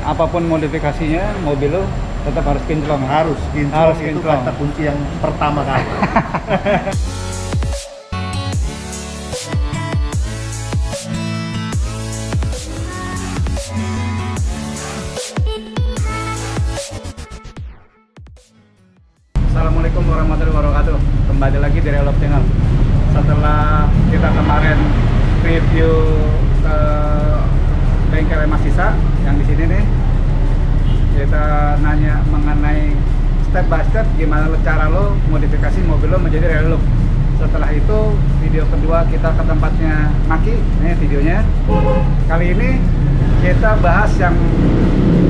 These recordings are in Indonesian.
Apapun modifikasinya, mobil lo tetap harus kinclong. Harus kinclong, itu kata kunci yang pertama kali. Assalamualaikum warahmatullahi wabarakatuh. Kembali lagi di Relop Channel. Setelah kita kemarin review bengkel Mas Sisa yang di sini nih, kita nanya mengenai step by step gimana cara lo modifikasi mobil lo menjadi rally look. Setelah itu video kedua kita ke tempatnya Maki, ini videonya. Kali ini kita bahas yang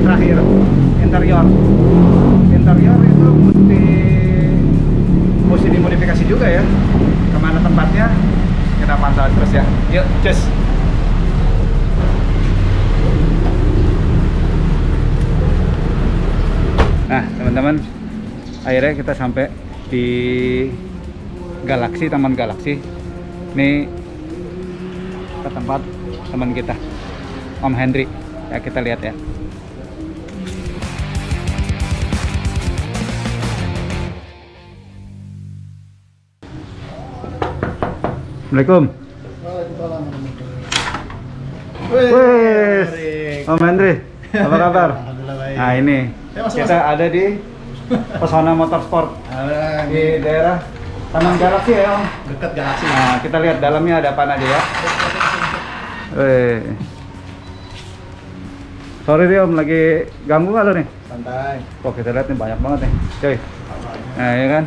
terakhir, interior. Interior itu mesti dimodifikasi juga ya. Kemana tempatnya kita pantau terus ya. Yuk, cus. Nah teman-teman, akhirnya kita sampai di Galaxy, Taman Galaxy. Ini ke tempat teman kita, Om Hendri. Ya, kita lihat ya. Assalamualaikum. Waalaikumsalam. Wes, Om Hendri, apa kabar? Alhamdulillah baik. Nah ini kita ada di Pesona Motorsport di daerah Taman Galaxy ya Om. Dekat Galaxy. Nah kita lihat dalamnya ada apa aja ya. Weh. Sorry nih Om, lagi ganggu nggak lo nih? Santai. Kok kita lihat nih banyak banget nih, coy. Nah ya kan,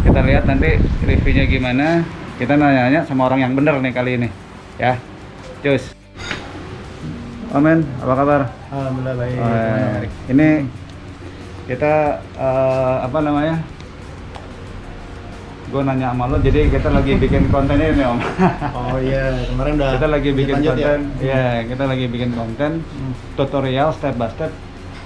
kita lihat nanti reviewnya gimana. Kita nanya-nanya sama orang yang bener nih kali ini, ya. Cus. Omen, apa kabar? Alhamdulillah baik. Ini kita apa namanya? Gue nanya sama lo, jadi kita lagi bikin konten ini Om. Oh iya, kemarin udah. Kita lagi bikin lanjut konten, ya kita lagi bikin konten tutorial step by step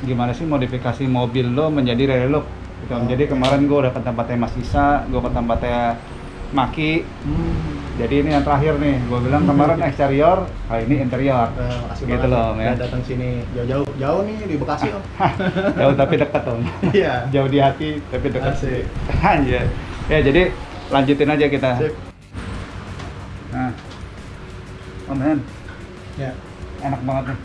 gimana sih modifikasi mobil lo menjadi rally look. Gitu, Om. Jadi kemarin gue udah ke tempatnya Mas Sisa, gue ke tempatnya Maki. Jadi ini yang terakhir nih, gue bilang kemarin eksterior, kali ini interior. Makasih Gitu banget loh Om ya. udah datang sini jauh nih di Bekasi Om. Jauh tapi dekat Om. Iya. Jauh di hati tapi dekat. Asik. Anjir. Ya jadi lanjutin aja kita. Sip. Nah, Om Hen, Ya. enak banget nih.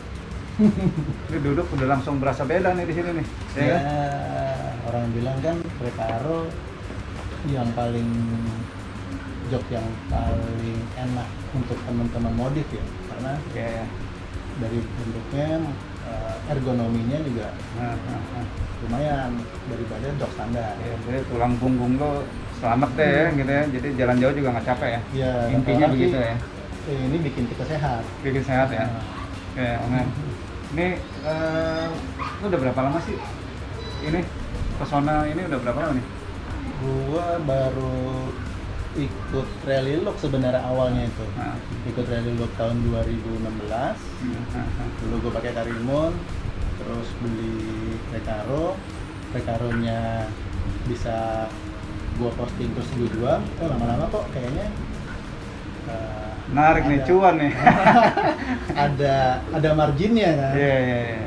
Ini duduk udah langsung berasa beda nih di sini nih. Ya, Ya, kan? orang bilang kan Recaro yang paling jok yang paling enak untuk teman-teman modif ya, karena Ya. dari bentuknya ergonominya juga lumayan daripada jok standar. Ya, jadi tulang punggung lo selamat deh ya, gitu ya. Jadi jalan jauh juga nggak capek ya. Ya, Intinya apalagi begitu ya. Ini bikin kita sehat. Bikin sehat ya. Nah, Oke, Om Hen. Ini lu udah berapa lama sih? Ini Pesona ini udah berapa lama nih? gua baru ikut rally look sebenarnya awalnya itu. Nah. Ikut rally look tahun 2016. Dulu gue pakai Karimun, terus beli Recaro-nya bisa gue posting terus gue jual. Lama-lama kok kayaknya Menarik nih, cuan nih. ada marginnya kan. Iya.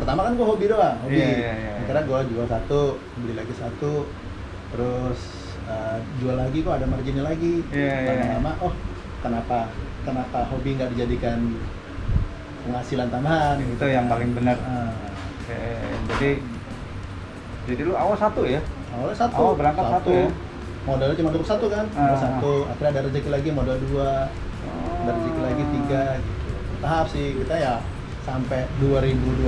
Pertama kan gue hobi doang, Iya. akhirnya gue jual satu, beli lagi satu, terus jual lagi kok ada marginnya lagi. Iya. Lama-lama oh kenapa hobi nggak dijadikan penghasilan tambahan. Itu yang paling benar. Oke, jadi lu awal satu ya? Awalnya satu. Awal berangkat satu ya? Modalnya cuma untuk satu kan, modal satu. Akhirnya ada rezeki lagi modal 2, ada rezeki lagi 3 gitu. Tahap sih kita ya sampai 2021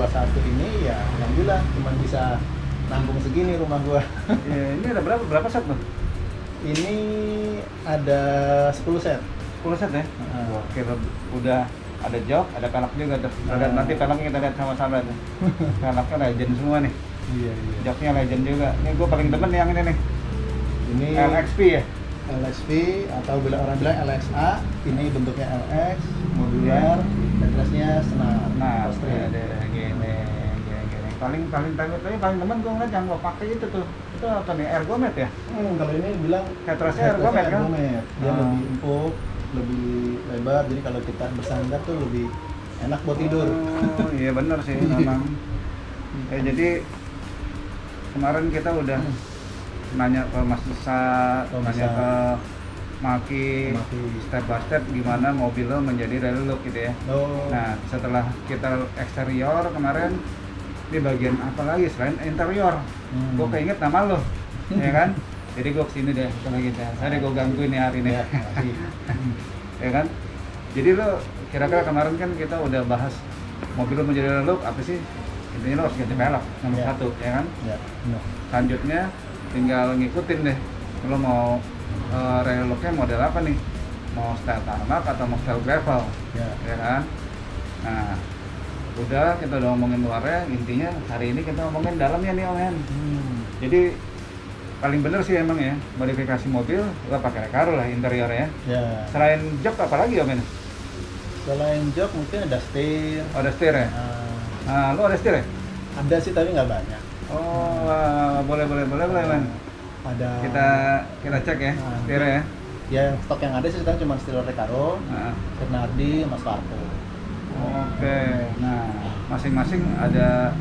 ini ya alhamdulillah cuma bisa nampung segini rumah gua. Iya, ini ada berapa set tuh? Ini ada 10 set. 10 set ya? Gua kira udah ada jok, ada pelak juga tuh. Nanti pelaknya kita lihat sama-sama tuh. Pelaknya legend semua nih. Iya. Joknya legend juga. Ini gua paling demen nih yang ini nih. Ini LXP ya? LXP atau orang bilang LXA. Ini bentuknya LX, modular, baterainya senar. Nah, Australia. ada gini. Paling temen gua ngeliat yang gua pakai itu tuh. Itu apa nih? Ergomed ya? Kalau ini bilang Headrestnya ergomed kan? Dia lebih empuk, lebih lebar, jadi kalau kita bersandar tuh lebih enak buat tidur. Oh iya bener sih memang. Ya, jadi kemarin kita udah nanya ke Mas Lisa, nanya ke Maki, step by step gimana mobil lo menjadi rally look gitu ya. Nah setelah kita eksterior kemarin, ini bagian apa lagi selain interior? Gue keinget nama lo, ya kan? Jadi gue kesini deh sama kita. Saya gue gangguin nih hari ini, ya kan? Jadi lo kira-kira kemarin kan kita udah bahas mobil lo menjadi rally look apa sih? Intinya lo harus ganti velg nomor satu, ya kan? Selanjutnya tinggal ngikutin deh. Lo mau rally looknya model apa nih? Mau style tarmac atau mau style gravel, ya kan? Nah, udah kita udah ngomongin luarnya, intinya hari ini kita ngomongin dalamnya nih Om Hen. Jadi paling bener sih emang ya, modifikasi mobil lo pakai Recaro lah interiornya. Selain jok apa lagi Om Hen? Selain jok mungkin ada setir. Oh, ada setir ya? Lo ada setir ya? Ada sih tapi nggak banyak. Oh, boleh Man. Ada. Kita cek ya, setirnya ya. Ya yang stok yang ada sih sekarang cuma setir Recaro, setir Nardi, Mas Sparko. Oke, nah masing-masing ada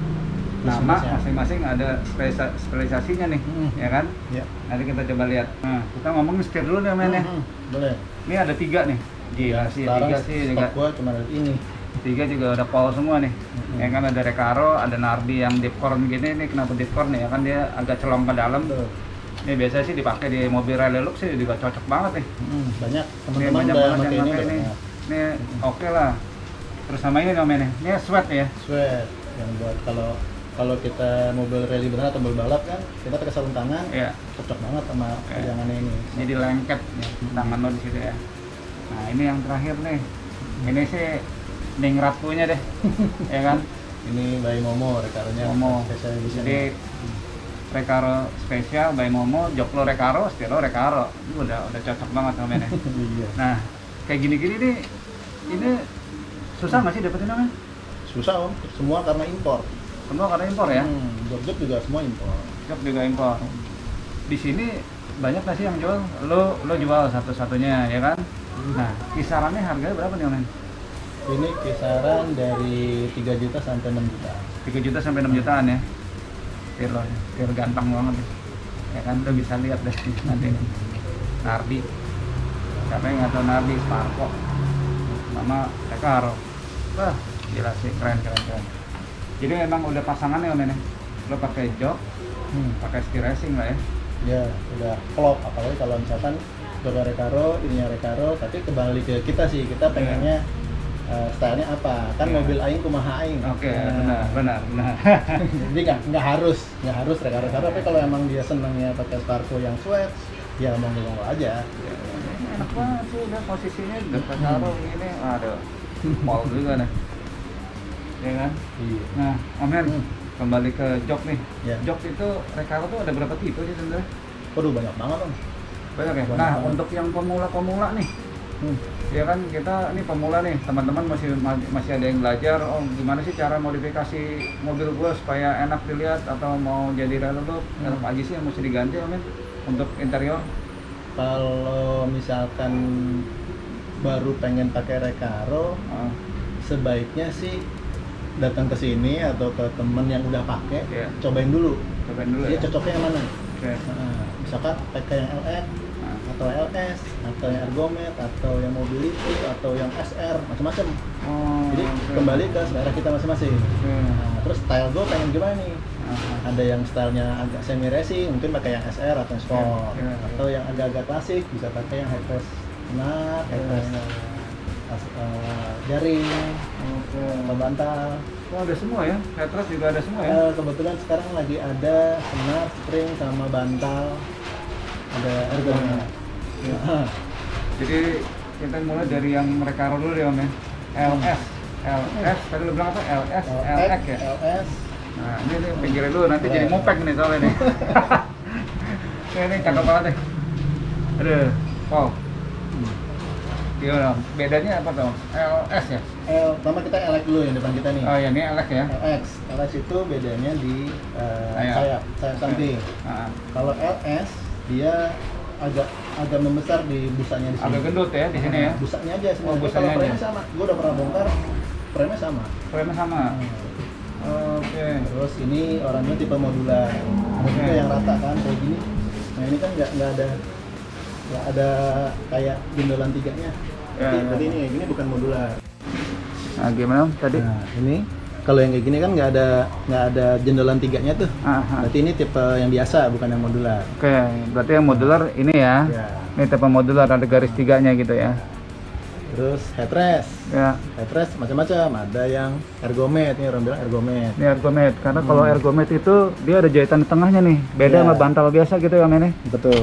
nama, masing-masing ada spesialisasinya nih, ya kan? Nanti kita coba lihat. Nah, kita ngomongin setir dulu nih Men ya. Boleh. Ini ada 3 nih. Gila sih, 3 sih. Stok gua cuma ada ini. 3 juga udah pol semua nih. Ya kan ada Recaro, ada Nardi yang deepcore gini nih. Kenapa deepcore nih? Ya kan dia agak celong ke dalam. Ini biasanya sih dipakai di mobil rally look sih juga cocok banget nih. Banyak Teman-teman udah pakai ini. Ini oke lah. Terus sama ini namanya nih. Ini sweat ya. Sweat yang buat kalau kita mobil rally beneran atau mobil balap kan kita pakai sarung tangan. Cocok banget sama pegangannya ini. Jadi lengket ya, tangan lo di situ ya. Nah, ini yang terakhir nih. Ini sih ningrat punya deh. Ya kan? Ini by Momo, Recaro-nya spesial edition. Jadi Recaro spesial by Momo, jok lo Recaro, setir lo Recaro. Ini udah cocok banget sama ini. Nah, kayak gini-gini nih, ini susah nggak sih dapetin namanya? Susah Om, semua karena impor. Semua karena impor ya? Jok juga semua impor. Jok juga impor. Di sini banyak nggak sih yang jual? Lo jual satu-satunya ya kan? Nah, kisarannya harganya berapa nih Om? Ini kisaran dari 3 juta sampai 6 juta. 3 juta sampai 6 jutaan ya? Setir ganteng banget nih. Ya kan, lo bisa lihat deh nanti. Nardi. Siapa yang nggak tahu Nardi, Sparko. Sama Recaro. Wah, gila sih, keren. Jadi memang udah pasangannya Om ini. Lo pakai jok, pakai setir racing lah ya. Ya, udah klop. Apalagi kalau misalkan joknya Recaro, ininya Recaro, tapi kembali ke kita sih, kita pengennya stylenya apa? Kan mobil aing kumaha aing. Oke, benar. Jadi nggak harus Recaro, tapi kalau emang dia senangnya pakai Sparko yang sweat, ya monggo aja. Enak banget sih, udah posisinya udah Recaro ini, aduh, pol juga nih. Ya kan? Iya. Nah, Om Hen, kembali ke jok nih. Jok itu Recaro tuh ada berapa tipe sih sebenarnya? Waduh, banyak banget Om. Banyak ya? Nah, untuk yang pemula nih, ya kan kita ini pemula nih, teman-teman masih ada yang belajar. Oh, gimana sih cara modifikasi mobil gue supaya enak dilihat atau mau jadi rally look? Apa aja sih yang mesti diganti Om Hen untuk interior? Kalau misalkan baru pengen pakai Recaro, sebaiknya sih datang ke sini atau ke temen yang udah pakai, cobain dulu dia ya? cocoknya yang mana. Misalkan pakai yang LX atau LS atau yang Ergomed atau yang Mobility atau yang SR, macam-macam. Jadi kembali ke selera kita masing-masing. Terus style gue pengen gimana nih? Ada yang stylenya agak semi racing, mungkin pakai yang SR atau yang sport. Atau yang agak-agak klasik, bisa pakai yang headrest benar, headrest jaring, bantal. Oh, ada semua ya? Headrest juga ada semua ya? Kebetulan sekarang lagi ada senar, spring, sama bantal. Ada ergonomik. Jadi kita mulai dari yang Recaro dulu ya Om ya? LS, tadi lu bilang apa? LS ya? LS. Nah, ini pinggirin dulu, nanti jadi mopek nih soalnya nih. Ini cakep banget nih. Aduh, wow. Gimana? Bedanya apa tuh? LS ya? Pertama kita LX dulu yang depan kita nih. Oh ya, ini LX ya? LX itu bedanya di sayap samping. Kalau LS dia agak membesar di busanya di sini. Agak gendut ya di sini ya? Busanya aja sebenarnya. Busanya kalau aja. sama, gue udah pernah bongkar. frame-nya sama. Frame sama. Oke. Terus ini orangnya tipe modular. Ada juga yang rata kan kayak gini. Nah ini kan nggak ada kayak jendelan tiganya. Jadi ini bukan modular. Nah, gimana tadi? Nah, ini kalau yang kayak gini kan nggak ada jendelan tiganya tuh. Berarti ini tipe yang biasa, bukan yang modular. Oke, berarti yang modular ini ya. Ya. Ini tipe modular ada garis tiganya gitu ya. Terus headrest. Ya. Headrest macam-macam. Ada yang ergomet, ini orang bilang ergomet. Ini ergomet, karena kalau ergomet itu dia ada jahitan di tengahnya nih. Beda sama bantal biasa gitu ya, ini. Betul.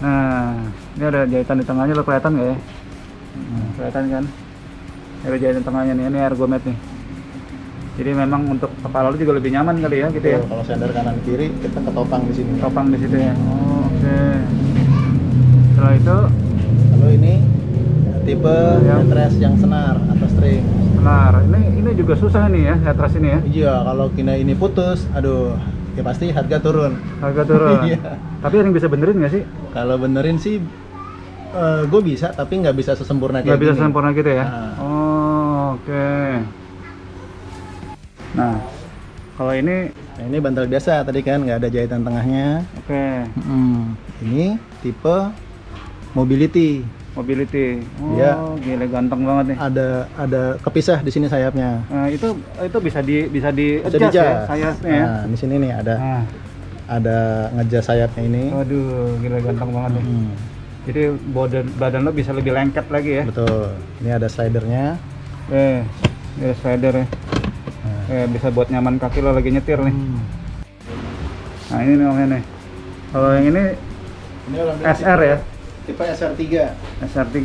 Nah, ini ada jahitan di tengahnya, lo kelihatan nggak ya? Kelihatan kan? Ini ada jahitan tengahnya nih, ini ergomet nih. Jadi memang untuk kepala lu juga lebih nyaman kali ya, gitu ya? Kalau sender kanan kiri kita ketopang di sini. Topang di situ ya. Oke. Setelah itu, Kalau ini tipe headrest yang senar atau string. senar. Ini juga susah nih ya, headrest ini ya. Iya, kalau kena ini putus, aduh, ya pasti harga turun. Harga turun. Iya. Tapi ada yang bisa benerin nggak sih? Kalau benerin sih, gue bisa, tapi nggak bisa sesempurna kayak Nggak bisa gini. sempurna gitu ya? Nah. Oh, oke. Nah, kalau ini, Nah, ini bantal biasa tadi kan, nggak ada jahitan tengahnya. oke. Ini tipe mobility. Mobility. Oh, Iya. gila ganteng banget nih. Ada kepisah di sini sayapnya. Nah, itu bisa di Bisa adjust di-adjust. ya sayapnya ya. Nah, di sini nih Nah, ada ngejas sayapnya ini. waduh, gila ganteng banget nih. Hmm, Jadi badan lo bisa lebih lengket lagi ya. betul. Ini ada slidernya. Ini slider ya. Bisa buat nyaman kaki lo lagi nyetir nih. Nah, ini nih nih. Kalau yang ini Ini orang bilang SR ya. tipe SR3. SR3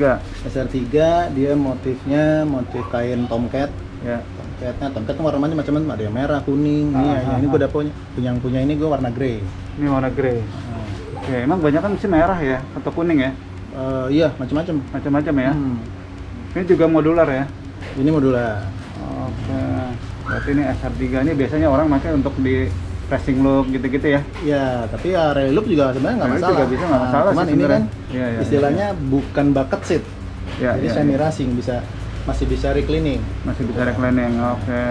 SR3 dia motifnya motif kain tomcat. ya. Tomcat warnanya macam-macam, ada yang merah, kuning. Ini gue punya yang punya ini gue warna grey. Ini warna grey. Oke, emang banyak kan sih merah ya atau kuning ya? Iya, macam-macam. Macam-macam ya. Ini juga modular ya. Ini modular. Oke. Berarti ini SR3 ini biasanya orang pakai untuk di racing loop gitu-gitu ya. Ya, tapi ya rally loop juga sebenarnya nggak Rally masalah. juga bisa, nggak masalah Cuman sih ini kan sebenarnya. Iya, istilahnya bukan bucket seat. Ya, Jadi ya, semi ya. racing masih bisa reclining. Masih bisa reclining. Oke.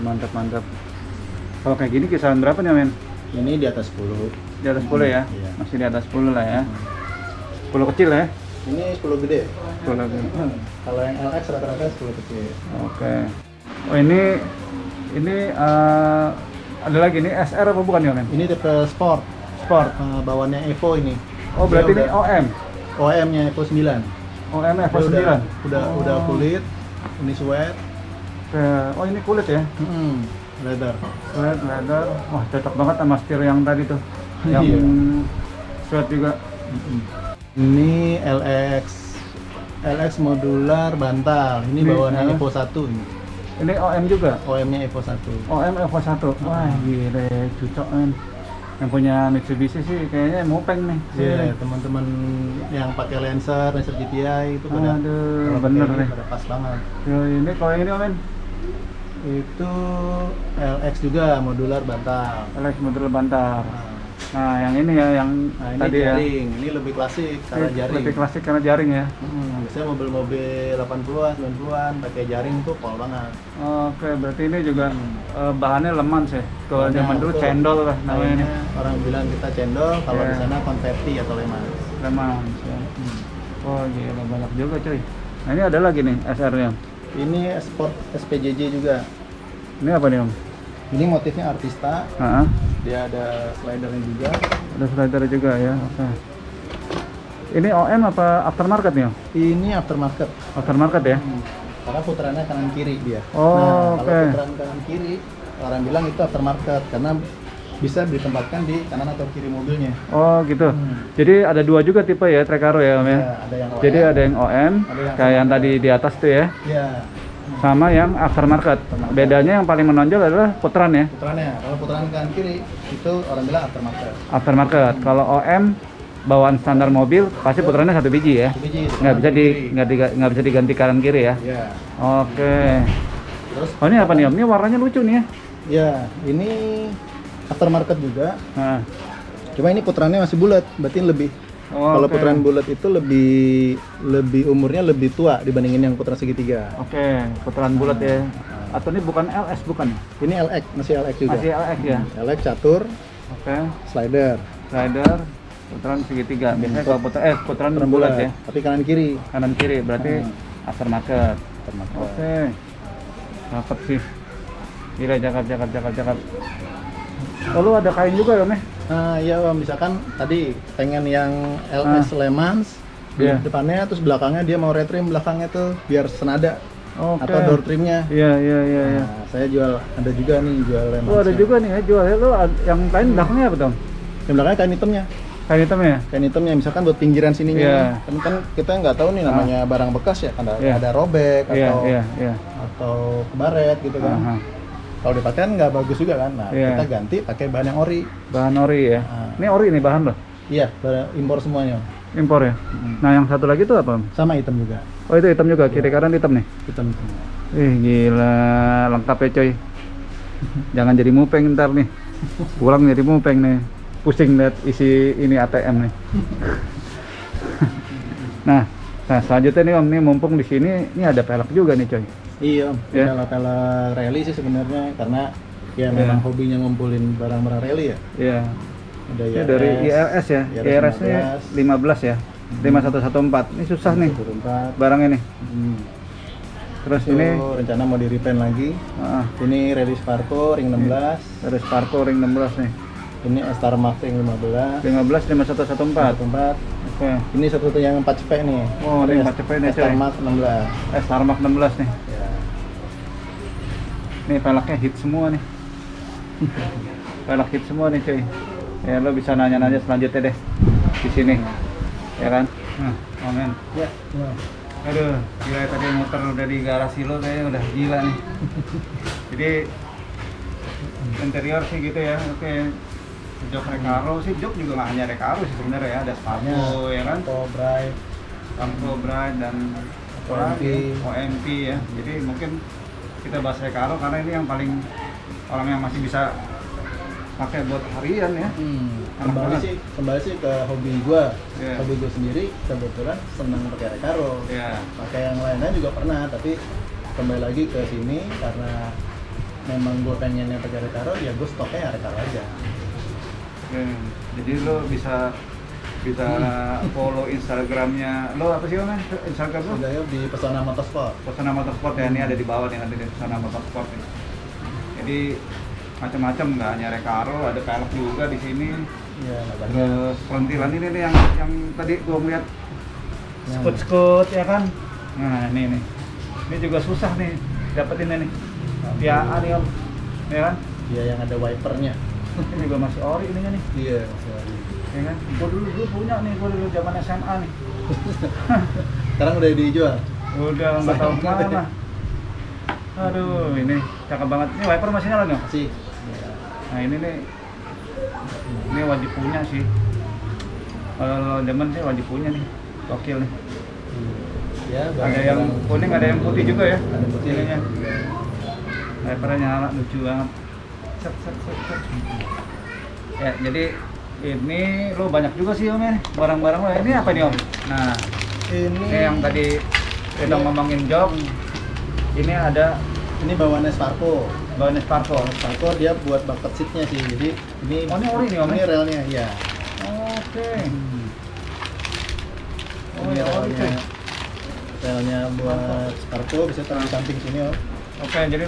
Mantap. Kalau kayak gini kisaran berapa nih, men? Ini di atas 10. Di atas 10 ya? Iya. Masih di atas 10 lah ya. 10 kecil ya? Ini 10 gede. 10 lagi. Kalau yang LX rata-rata 10 kecil. Oke. Oh, ini ada lagi nih SR apa bukan ya, men? Ini tipe sport. Sport. Bawaannya Evo ini. Oh, berarti Dia ini OM. OM-nya Evo 9. OM Evo Dia 9. udah kulit. Ini sweat. Oh, ini kulit ya? Leather. Sweat, leather. Wah, cocok banget sama setir yang tadi tuh. Yang Iya. sweat juga. Ini LX modular bantal. Ini Ini, bawaannya Evo 1 ini. Ini OM juga. OM-nya Evo 1. OM Evo 1. Wah, gile, cocok, men. Yang punya Mitsubishi sih kayaknya mupeng nih. Iya, teman-teman yang pakai Lancer GTI itu pada Aduh, kalau bener pakai ini nih. pada pas banget. Yo, ini kalau yang ini, men. Itu LX juga modular bantal. Alex model bantar. Nah, yang ini ya, yang Nah, ini tadi jaring. Ini lebih klasik karena ya. jaring. Lebih klasik karena jaring ya. Biasanya mobil-mobil 80-an, 90-an pakai jaring tuh pol banget. Oke, berarti ini juga bahannya leman sih. Kalau Bahannya zaman dulu betul. cendol lah namanya ini. Orang bilang kita cendol, kalau Iya. di sana konverti atau leman. Leman. Ya. Oh, gila banyak juga, cuy. Nah, ini ada lagi nih SR-nya. Ini Sport SPJJ juga. Ini apa nih, Om? Ini motifnya Artista. Heeh. Dia ada slidernya juga. Ada slider juga ya. Oke. Ini OM apa aftermarket nih, Om? Ini aftermarket. Aftermarket ya. Karena putarannya kanan kiri dia. Oh, nah, oke. kalau putaran kanan kiri, orang bilang itu aftermarket karena bisa ditempatkan di kanan atau kiri mobilnya. Oh, gitu. Jadi ada dua juga tipe ya Trecaro ya, Om ya. Ya, ada yang OM. Jadi ada yang OM, Ada yang kayak yang tadi di atas tuh ya, Ya, sama yang aftermarket. Bedanya yang paling menonjol adalah putaran ya, putarannya. Kalau putaran kanan kiri itu orang bilang aftermarket. aftermarket. Kalau OM bawaan standar mobil pasti putarannya satu biji ya, Biji, nggak bisa kanan kiri. nggak bisa diganti kanan kiri ya. Ya. Oke. Terus Oh, ini apa nih, Om? Ini warnanya lucu nih ya. ya, ini aftermarket juga. Nah, Cuma ini putarannya masih bulat, berarti lebih Oh, Kalau oke. putaran bulat itu lebih umurnya lebih tua dibandingin yang putaran segitiga. Oke, putaran bulat ya. Atau ini bukan LS bukan? Ini LX, masih LX juga. Masih LX ya. LX catur, Oke. slider, Slider, putaran segitiga. Biasanya kalau putaran putaran bulat ya. Tapi kanan kiri. Kanan kiri berarti aftermarket. Aftermarket. Oke. Cakep sih. Gila, cakep. Oh, lu ada kain juga ya, Meh? Nah, iya Om, misalkan tadi pengen yang LS Le Mans di Iya. depannya, terus belakangnya dia mau retrim belakangnya tuh biar senada Oke. atau door trimnya. Iya. Nah, saya jual, ada juga nih jual Le Mans. Oh, ada juga nih ya jual. Lu yang kain belakangnya apa dong? Yang belakangnya kain hitamnya. Kain hitam ya? Kain hitamnya misalkan buat pinggiran sininya. Iya. Kan kita nggak tahu nih namanya barang bekas ya, Iya. ada robek Iya. atau kebaret gitu kan. Aha. Kalau dipakai kan nggak bagus juga kan. Nah, Iya. kita ganti pakai bahan yang ori. Bahan ori ya. Ini ori nih bahan loh. Iya, impor semuanya. Impor ya. Nah, yang satu lagi tuh apa? Sama hitam juga. Oh, itu hitam juga. Kiri kanan hitam nih. Hitam semua. Gila, lengkap ya coy. Jangan jadi mupeng ntar nih. Pulang jadi mupeng nih. Pusing lihat isi ini ATM nih. Nah, selanjutnya nih Om, nih mumpung di sini, ini ada pelek juga nih coy. Iya Om, Ya. pelek rally sih sebenarnya karena ya memang hobinya ngumpulin barang-barang rally ya. Iya. Ada Ini dari IRS ya. IRS ini 15 ya. 5114. Ini susah nih 14. barangnya nih. Terus Itu ini rencana mau di repaint lagi. Ini rally Sparko ring 16. dari Sparko ring 16 nih. Ini Star Max ring 15. 15 5114. 4. Oke. Ini satu yang 4 cepet nih. Oh, ini 4 cepet nih, Star coy. Max 16. Star Max 16 nih. Ya. Nih peleknya hit semua nih. Pelek hit semua nih cuy. Ya lo bisa nanya-nanya selanjutnya deh di sini. Ya kan? Nah, amin. Ya. Aduh, gila ya, tadi muter udah di garasi lo kayaknya udah gila nih. Jadi interior sih gitu ya. Oke. Jok Recaro sih, jok juga nggak hanya Recaro sih sebenarnya ya, ada Sparko ya kan? Bright. Sparko Bright dan apa OMP. lagi? OMP ya. Jadi mungkin kita bahas Recaro karena ini yang paling orang yang masih bisa pakai buat harian ya. Kembali sih ke hobi gua. Iya. Hobi gua sendiri kebetulan senang pakai Recaro. Ya. Pakai yang lainnya juga pernah, tapi kembali lagi ke sini karena memang gua pengennya pakai Recaro, ya gua stoknya ya Recaro aja. Oke. Jadi lo bisa follow Instagramnya lo apa sih Om? Instagram lo? Udah ya di Pesona Motorsport. Pesona Motorsport ya, ini ada di bawah nih, nanti di Pesona Motorsport nih. Jadi macam-macam, nggak hanya Recaro, ada pelek juga di sini. Iya, banyak. Terus perintilan ini nih yang tadi gua ngeliat skut ya kan. Nah ini nih, ini juga susah nih dapetinnya nih. Tiaan nih Om, ya kan? Iya, yang ada wipernya. Ini juga masih ori ininya nih, Iya, masih. ya kan? Gua dulu punya nih, gua dulu zaman SMA nih. Sekarang udah dijual. Udah nggak tahu kemana. Aduh, ini cakep banget. Ini wiper masih nyala nggak? Masih. Nah ini nih, ini wajib punya sih. Kalau zaman sih wajib punya nih, gokil nih. Ya, Ada yang kuning, ada yang putih juga ya. Ada putih. Ininya. Wipernya nyala, lucu banget. Set. Ya, jadi ini lo banyak juga sih Om ya, barang-barang lo. Ini apa nih Om? Nah, ini yang tadi kita ngomongin jok. Ini ada ini bawaannya Sparko. bahannya Sparko. Sparko dia buat bucket seatnya sih. Jadi ini Oh, ini ori nih, Om? Ini relnya, iya. Oke. Oh Ini ya, ori cuy. relnya buat Sparko bisa taruh di samping sini, Om. Oke, jadi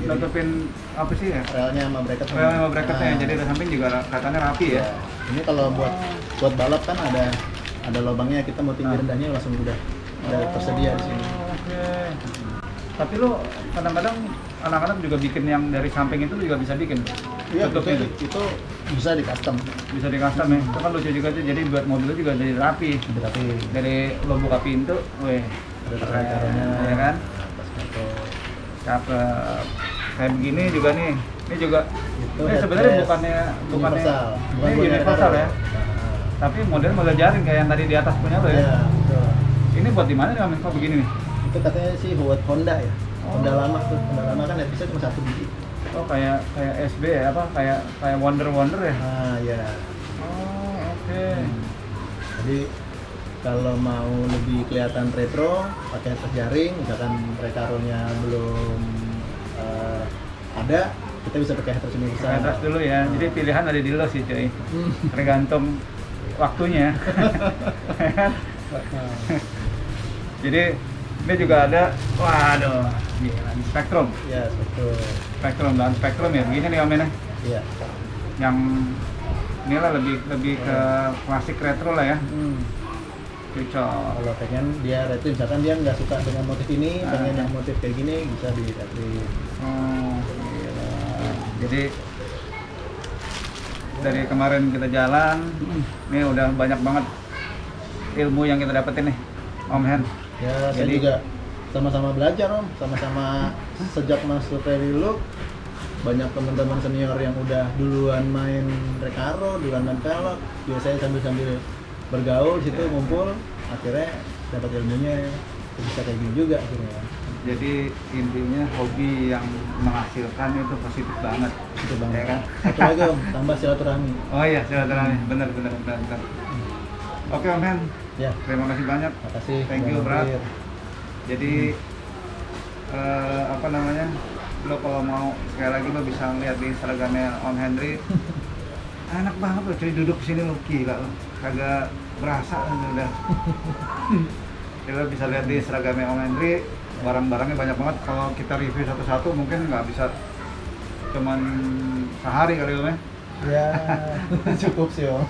nutupin apa sih ya? Relnya sama bracket. Rel sama bracketnya, jadi di samping juga katanya rapi ya. Ini kalau buat balap kan ada lubangnya, kita mau tinggi rendahnya langsung udah tersedia di sini. Oke. Tapi lo kadang-kadang anak-anak juga bikin yang dari samping itu juga bisa bikin. Iya, Tutupnya itu bisa di custom. bisa di custom ya. Itu kan lucu juga tuh, jadi buat mobil juga jadi rapi. Tapi Dari lo buka pintu, weh, ada caranya, ya kan? Sparko. Cakep. Kayak begini juga nih. Ini juga Itu ini sebenarnya headrest bukannya universal. ini universal ya. Tapi model jaring kayak yang tadi di atas punya lo ya. Iya, betul. Ini buat di mana nih Om? Kok begini nih? Itu katanya sih buat Honda ya. Oh. Honda lama tuh. Honda lama kan bisa cuma satu biji. Oh kayak SB ya, apa kayak Wonder ya? Ah, ya. Oh oke. Jadi kalau mau lebih kelihatan retro pakai headset jaring, misalkan Recaro-nya belum ada, kita bisa pakai headset universal. Atas dulu ya. Jadi pilihan ada di lo sih cuy. Tergantung waktunya. Jadi ini juga ada, waduh, gila, Spektrum. Ya, betul. Spektrum dan Spektrum ya, begini nih Om ya. Iya. Yang inilah lebih ke klasik retro lah ya. Cocok. Kalau pengen dia retro, misalkan dia nggak suka dengan motif ini, pengen yang motif kayak gini, bisa di retro. Oh, gila. Jadi dari kemarin kita jalan, ini udah banyak banget ilmu yang kita dapetin nih, Om Hen. Ya, saya Jadi- juga sama-sama belajar Om, sama-sama sejak masuk Rally Look banyak teman-teman senior yang udah duluan main Recaro, duluan main velg, juga saya sambil-sambil bergaul di situ ngumpul, akhirnya dapat ilmunya bisa kayak gini juga akhirnya. Jadi intinya hobi yang menghasilkan itu positif banget. Itu banget. Ya kan? Satu lagi Om, tambah silaturahmi. Oh iya, silaturahmi. Benar. Oke Om Hen, Ya, terima kasih banyak. makasih. Thank you, Bang Brat. Fir. Jadi apa namanya? Lo kalau mau sekali lagi lo bisa lihat di Instagramnya Om Henry. Enak banget lo cuy duduk sini lo gila lo. Kagak berasa udah. Jadi lo bisa lihat di Instagramnya Om Henry. Barang-barangnya banyak banget. Kalau kita review satu-satu mungkin nggak bisa cuman sehari kali Om ya. Ya, cukup sih Om.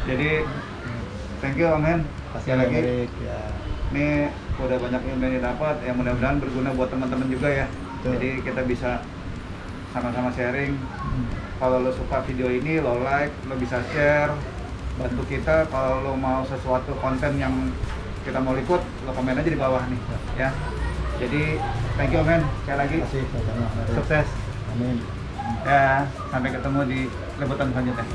Jadi thank you Om Hen. Sekali lagi. Erik. Ya. Ini udah banyak ilmu yang didapat, yang mudah-mudahan berguna buat teman-teman juga ya. Betul. Jadi kita bisa sama-sama sharing. Kalau lo suka video ini, lo like, lo bisa share, bantu kita. Kalau lo mau sesuatu konten yang kita mau ikut, lo komen aja di bawah nih, ya. Jadi thank you Om Hen, sekali lagi. Terima kasih sama-sama. Erik. Sukses. Amin. Ya, sampai ketemu di liputan selanjutnya.